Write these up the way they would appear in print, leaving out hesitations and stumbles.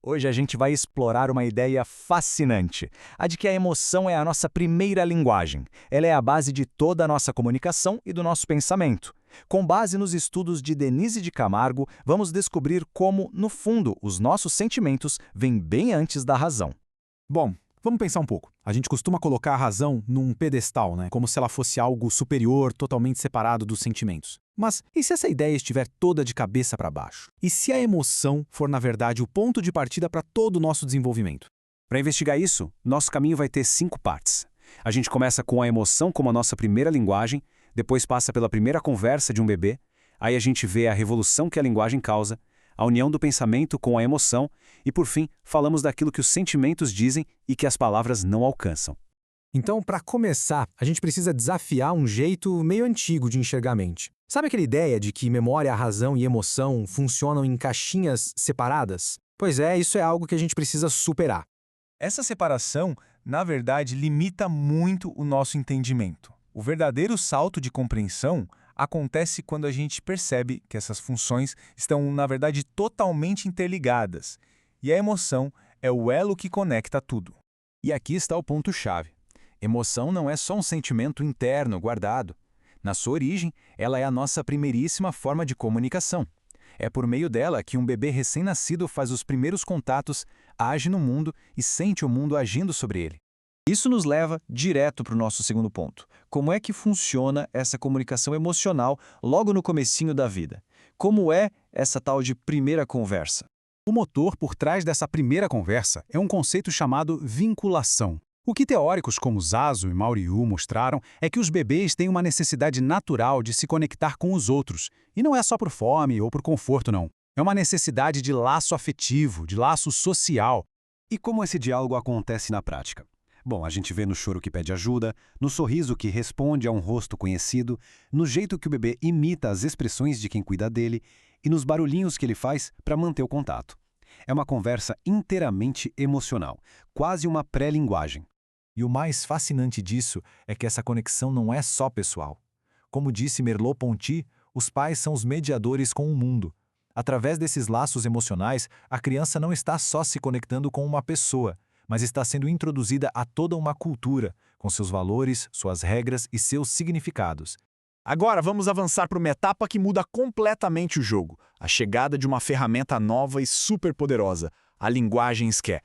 Hoje a gente vai explorar uma ideia fascinante, a de que a emoção é a nossa primeira linguagem. Ela é a base de toda a nossa comunicação e do nosso pensamento. Com base nos estudos de Denise de Camargo, vamos descobrir como, no fundo, os nossos sentimentos vêm bem antes da razão. Bom, vamos pensar um pouco. A gente costuma colocar a razão num pedestal, né? Como se ela fosse algo superior, totalmente separado dos sentimentos. Mas e se essa ideia estiver toda de cabeça para baixo? E se a emoção for, na verdade, o ponto de partida para todo o nosso desenvolvimento? Para investigar isso, nosso caminho vai ter 5 partes. A gente começa com a emoção como a nossa primeira linguagem, depois passa pela primeira conversa de um bebê, aí a gente vê a revolução que a linguagem causa, a união do pensamento com a emoção e, por fim, falamos daquilo que os sentimentos dizem e que as palavras não alcançam. Então, para começar, a gente precisa desafiar um jeito meio antigo de enxergar a mente. Sabe aquela ideia de que memória, razão e emoção funcionam em caixinhas separadas? Pois é, isso é algo que a gente precisa superar. Essa separação, na verdade, limita muito o nosso entendimento. O verdadeiro salto de compreensão acontece quando a gente percebe que essas funções estão, na verdade, totalmente interligadas. E a emoção é o elo que conecta tudo. E aqui está o ponto-chave. Emoção não é só um sentimento interno guardado. Na sua origem, ela é a nossa primeiríssima forma de comunicação. É por meio dela que um bebê recém-nascido faz os primeiros contatos, age no mundo e sente o mundo agindo sobre ele. Isso nos leva direto para o nosso segundo ponto. Como é que funciona essa comunicação emocional logo no comecinho da vida? Como é essa tal de primeira conversa? O motor por trás dessa primeira conversa é um conceito chamado vinculação. O que teóricos como Zazo e Mauriu mostraram é que os bebês têm uma necessidade natural de se conectar com os outros, e não é só por fome ou por conforto, não. É uma necessidade de laço afetivo, de laço social. E como esse diálogo acontece na prática? Bom, a gente vê no choro que pede ajuda, no sorriso que responde a um rosto conhecido, no jeito que o bebê imita as expressões de quem cuida dele e nos barulhinhos que ele faz para manter o contato. É uma conversa inteiramente emocional, quase uma pré-linguagem. E o mais fascinante disso é que essa conexão não é só pessoal. Como disse Merleau-Ponty, os pais são os mediadores com o mundo. Através desses laços emocionais, a criança não está só se conectando com uma pessoa, mas está sendo introduzida a toda uma cultura, com seus valores, suas regras e seus significados. Agora vamos avançar para uma etapa que muda completamente o jogo, a chegada de uma ferramenta nova e superpoderosa, a linguagem SQUE.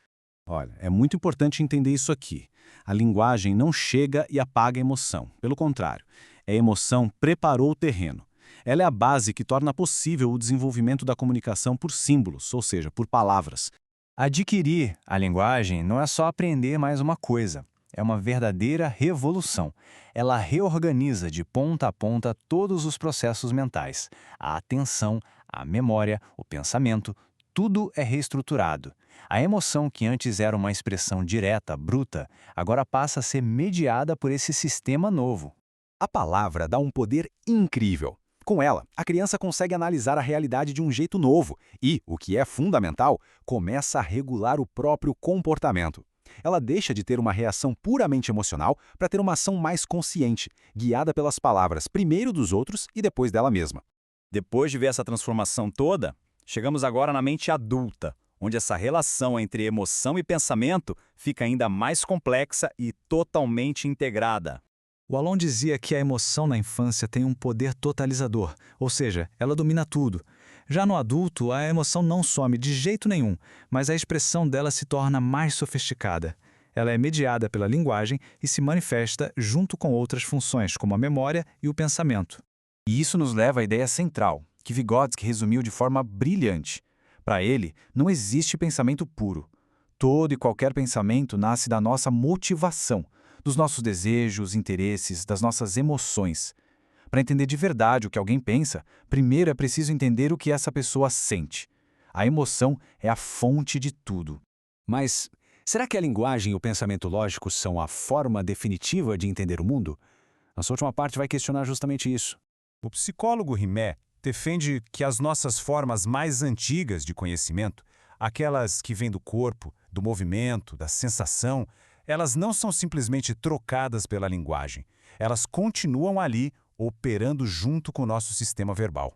Olha, é muito importante entender isso aqui. A linguagem não chega e apaga a emoção. Pelo contrário, a emoção preparou o terreno. Ela é a base que torna possível o desenvolvimento da comunicação por símbolos, ou seja, por palavras. Adquirir a linguagem não é só aprender mais uma coisa. É uma verdadeira revolução. Ela reorganiza de ponta a ponta todos os processos mentais. A atenção, a memória, o pensamento, tudo é reestruturado. A emoção, que antes era uma expressão direta, bruta, agora passa a ser mediada por esse sistema novo. A palavra dá um poder incrível. Com ela, a criança consegue analisar a realidade de um jeito novo e, o que é fundamental, começa a regular o próprio comportamento. Ela deixa de ter uma reação puramente emocional para ter uma ação mais consciente, guiada pelas palavras primeiro dos outros e depois dela mesma. Depois de ver essa transformação toda, chegamos agora na mente adulta, onde essa relação entre emoção e pensamento fica ainda mais complexa e totalmente integrada. O Allon dizia que a emoção na infância tem um poder totalizador, ou seja, ela domina tudo. Já no adulto, a emoção não some de jeito nenhum, mas a expressão dela se torna mais sofisticada. Ela é mediada pela linguagem e se manifesta junto com outras funções, como a memória e o pensamento. E isso nos leva à ideia central, que Vygotsky resumiu de forma brilhante. Para ele, não existe pensamento puro. Todo e qualquer pensamento nasce da nossa motivação, dos nossos desejos, interesses, das nossas emoções. Para entender de verdade o que alguém pensa, primeiro é preciso entender o que essa pessoa sente. A emoção é a fonte de tudo. Mas será que a linguagem e o pensamento lógico são a forma definitiva de entender o mundo? Nossa última parte vai questionar justamente isso. O psicólogo Rimet defende que as nossas formas mais antigas de conhecimento, aquelas que vêm do corpo, do movimento, da sensação, elas não são simplesmente trocadas pela linguagem. Elas continuam ali, operando junto com o nosso sistema verbal.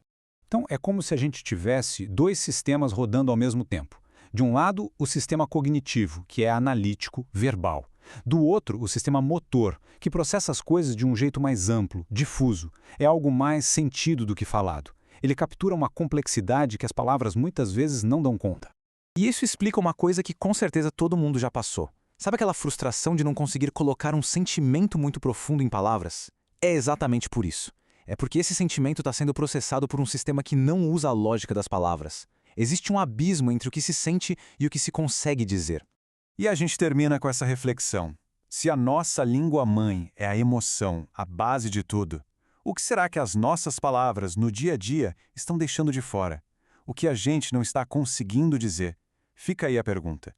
Então, é como se a gente tivesse 2 sistemas rodando ao mesmo tempo. De um lado, o sistema cognitivo, que é analítico, verbal. Do outro, o sistema motor, que processa as coisas de um jeito mais amplo, difuso. É algo mais sentido do que falado. Ele captura uma complexidade que as palavras muitas vezes não dão conta. E isso explica uma coisa que com certeza todo mundo já passou. Sabe aquela frustração de não conseguir colocar um sentimento muito profundo em palavras? É exatamente por isso. É porque esse sentimento está sendo processado por um sistema que não usa a lógica das palavras. Existe um abismo entre o que se sente e o que se consegue dizer. E a gente termina com essa reflexão. Se a nossa língua-mãe é a emoção, a base de tudo, o que será que as nossas palavras, no dia a dia, estão deixando de fora? O que a gente não está conseguindo dizer? Fica aí a pergunta.